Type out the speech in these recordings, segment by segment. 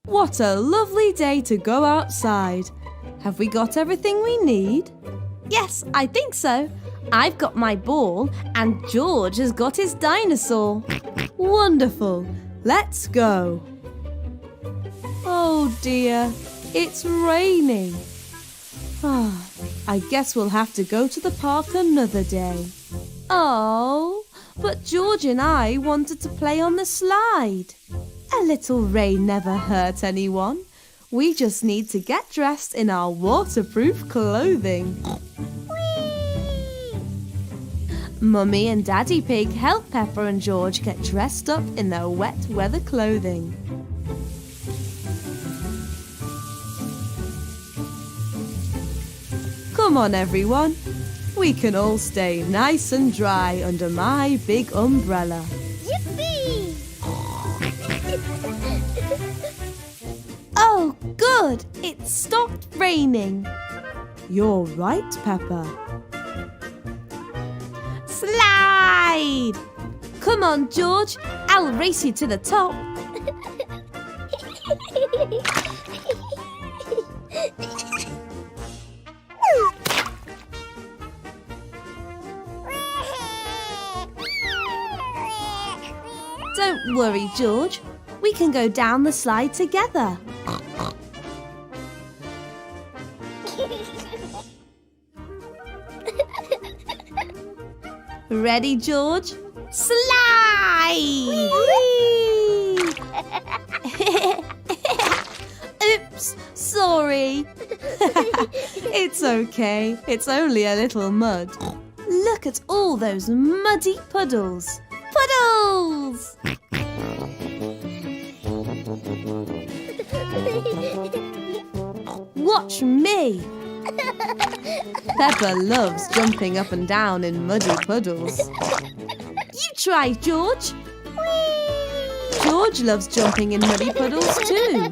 What a lovely day to go outside. Have we got everything we need? Yes, I think so. I've got my ball and George has got his dinosaur. Wonderful. Let's go. Oh dear, it's raining. I guess we'll have to go to the park another day. Oh, but George and I wanted to play on the slide. A little rain never hurt anyone. We just need to get dressed in our waterproof clothing. Whee! Mummy and Daddy Pig help Peppa and George get dressed up in their wet weather clothing. Come on everyone, we can all stay nice and dry under my big umbrella. Yippee! Oh, good! It stopped raining. You're right, Peppa. Slide! Come on, George. I'll race you to the top. Don't worry, George. We can go down the slide together. Ready, George? Slide! Oops, sorry. It's okay. It's only a little mud. Look at all those muddy puddles. Puddles! Watch me! Peppa loves jumping up and down in muddy puddles. You try, George. Whee! George loves jumping in muddy puddles too.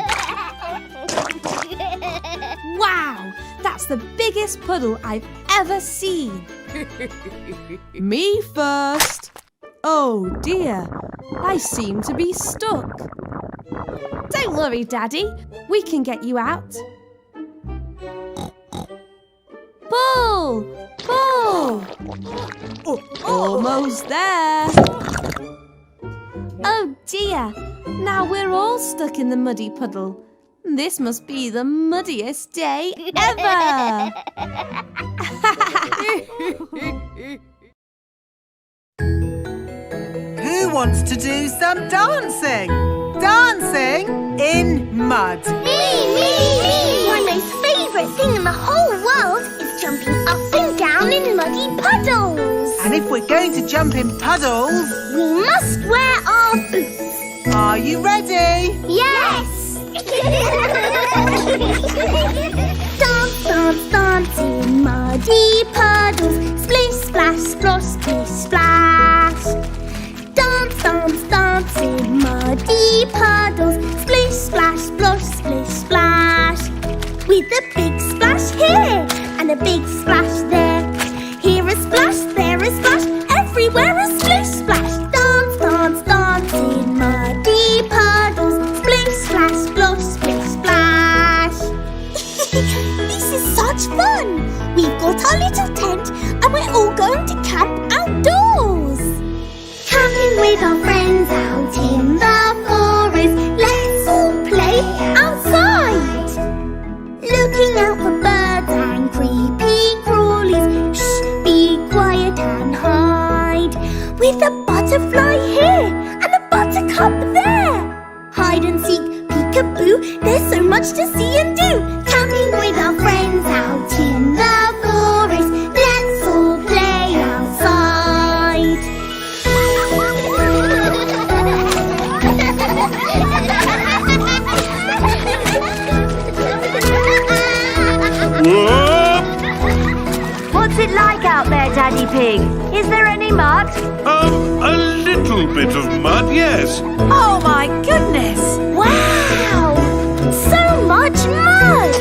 Wow! That's the biggest puddle I've ever seen. Me first. Oh dear, I seem to be stuck. Don't worry, Daddy. We can get you out. Pull! Pull! Almost there. Oh dear, now we're all stuck in the muddy puddle. This must be the muddiest day ever. Who wants to do some dancing? Dancing in mud. Me! My most favourite thing in the whole world is jumping up and down in muddy puddles. And if we're going to jump in puddles, We must wear our boots. are you ready? Yes! Dance, dance, dance in muddy puddles. Splish, splash, splosh, splish, splash. Dance, dance, dance in muddy puddles. Splish, splash, splosh, splish, splash. With a big splash here and a big splash there. Here a splash, there a splash, everywhere a splish, splash. Dance, dance, dance in muddy puddles. Splish, splash, splosh, splish, splash. This is such fun! We've got our little tent and we're all going to camp outdoors. Camping with our friends out in the forest. Let's all play outside. Looking out for birds and creepy crawlies. Shh, be quiet and hide. With a butterfly here and a buttercup there. Hide and seek, peekaboo, there's so much to see and do. Camping with our friends out in the forest. Let's all play outside. What's it like out there, Daddy Pig? Is there any mud? A little bit of mud, yes. Oh my goodness! Wow! So much mud!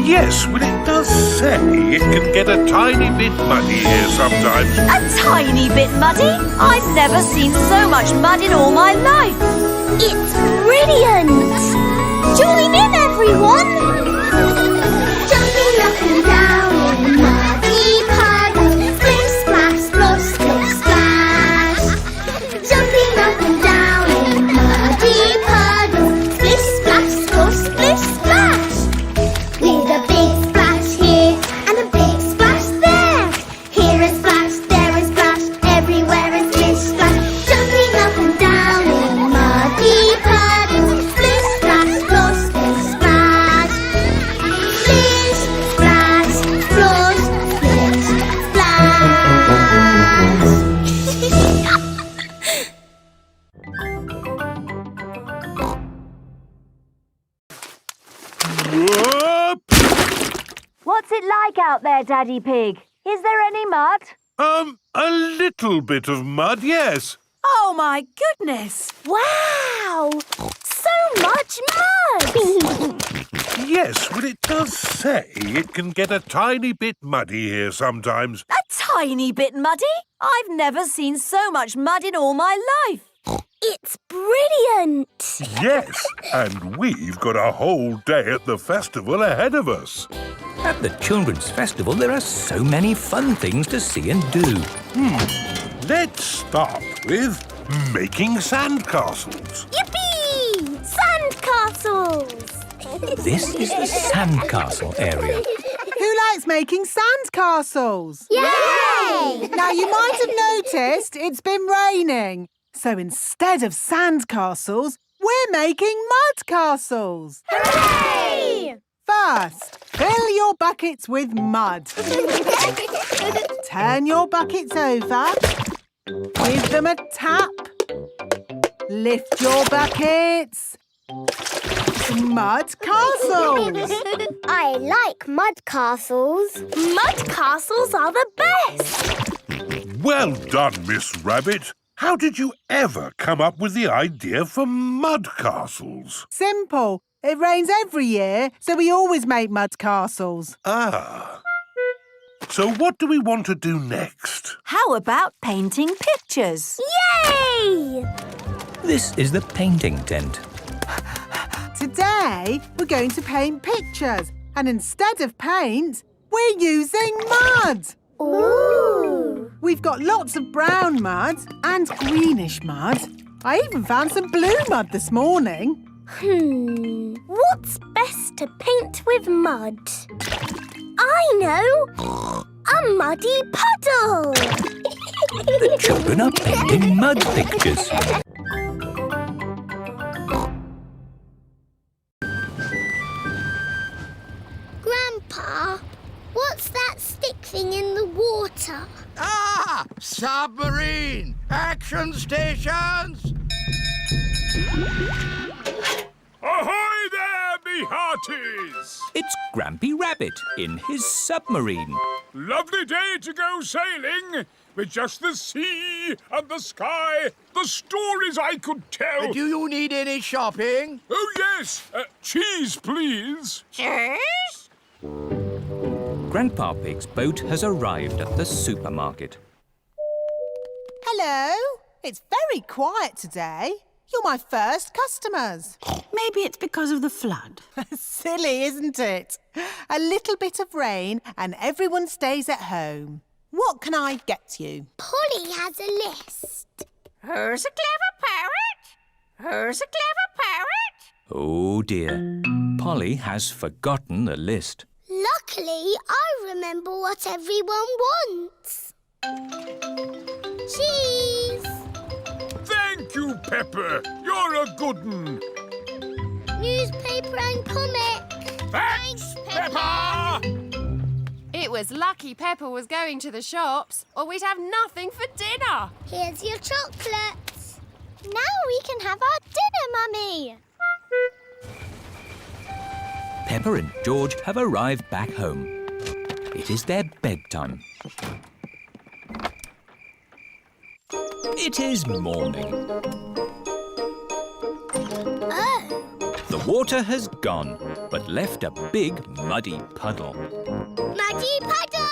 Yes, well, it does say it can get a tiny bit muddy here sometimes. A tiny bit muddy? I've never seen so much mud in all my life. It's brilliant! What's it like out there, Daddy Pig? Is there any mud? A little bit of mud, yes. Oh, my goodness! Wow! So much mud! Yes, well, it does say it can get a tiny bit muddy here sometimes. A tiny bit muddy? I've never seen so much mud in all my life. It's brilliant! Yes, and we've got a whole day at the festival ahead of us. At the Children's Festival, there are so many fun things to see and do. Let's start with making sandcastles. Yippee! Sandcastles! This is the sandcastle area. Who likes making sandcastles? Yay! Now, you might have noticed it's been raining. So instead of sandcastles, we're making mud castles. Hooray! First, fill your buckets with mud. Turn your buckets over. Give them a tap. Lift your buckets. Mud castles. I like mud castles. Mud castles are the best. Well done, Miss Rabbit. How did you ever come up with the idea for mud castles? Simple. It rains every year, so we always make mud castles. Ah. So what do we want to do next? How about painting pictures? Yay! This is the painting tent. Today, we're going to paint pictures. And instead of paint, we're using mud. Ooh! We've got lots of brown mud and greenish mud. I even found some blue mud this morning. What's best to paint with mud? I know! A muddy puddle! The children are painting mud pictures. Grandpa, what's that stick thing in the water? Ah! Submarine! Action stations! Ahoy there, me hearties! It's Grampy Rabbit in his submarine. Lovely day to go sailing, with just the sea and the sky, the stories I could tell. Do you need any shopping? Oh, yes. Cheese, please. Cheese? Grandpa Pig's boat has arrived at the supermarket. Hello. It's very quiet today. You're my first customers. Maybe it's because of the flood. Silly, isn't it? A little bit of rain and everyone stays at home. What can I get you? Polly has a list. Who's a clever parrot? Who's a clever parrot? Oh dear, Polly has forgotten the list. Luckily, I remember what everyone wants. Cheese! Thank you, Peppa. You're a good un. Newspaper and comic. Thanks, Peppa! It was lucky Peppa was going to the shops, or we'd have nothing for dinner. Here's your chocolates. Now we can have our dinner, Mummy. Peppa and George have arrived back home. It is their bedtime. It is morning. Oh. The water has gone, but left a big muddy puddle. Muddy puddle!